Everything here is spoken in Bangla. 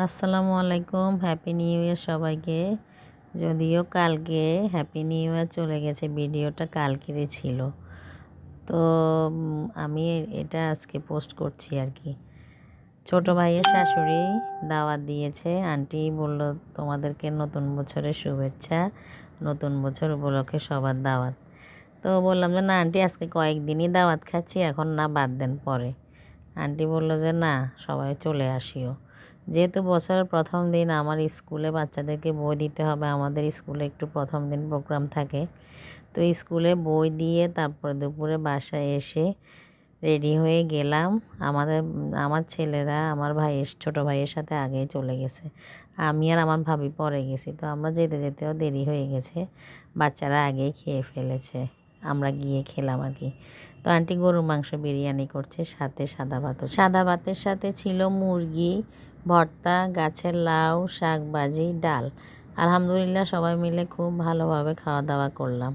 আসসালামু আলাইকুম, হ্যাপি নিউ ইয়ার সবাইকে। যদিও কালকে হ্যাপি নিউ ইয়ার চলে গেছে, ভিডিওটা কালকেরই ছিল। তো আমি এটা আজকে পোস্ট করছি আর কি। ছোট ভাইয়ের শাশুড়ি দাওয়াত দিয়েছে। আন্টি বলল তোমাদেরকে নতুন বছরের শুভেচ্ছা, নতুন বছর উপলক্ষে সবার দাওয়াত। তো বললাম যে না আন্টি, আজকে কয়েকদিনই দাওয়াত খাচ্ছি, এখন না, বাদ দেন পরে। আন্টি বলল যে না, সবাই চলে আসিও। যেহেতু বছরের প্রথম দিন আমার স্কুলে বাচ্চাদেরকে বই দিতে হবে, আমাদের স্কুলে একটু প্রথম দিন প্রোগ্রাম থাকে। তো স্কুলে বই দিয়ে তারপর দুপুরে বাসায় এসে রেডি হয়ে গেলাম। আমার ছেলেরা আমার ছোটো ভাইয়ের সাথে আগেই চলে গেছে, আমি আর আমার ভাবি পরে গেছি। তো আমরা যেতে যেতেও দেরি হয়ে গেছে, বাচ্চারা আগেই খেয়ে ফেলেছে, আমরা গিয়ে খেলাম আর কি। তো আন্টি গরুর মাংস বিরিয়ানি করছে, সাথে সাদা ভাতের সাথে ছিল মুরগি ভর্তা, গাছের লাউ, শাক ভাজি, ডাল। আলহামদুলিল্লাহ সবাই মিলে খুব ভালোভাবে খাওয়া দাওয়া করলাম।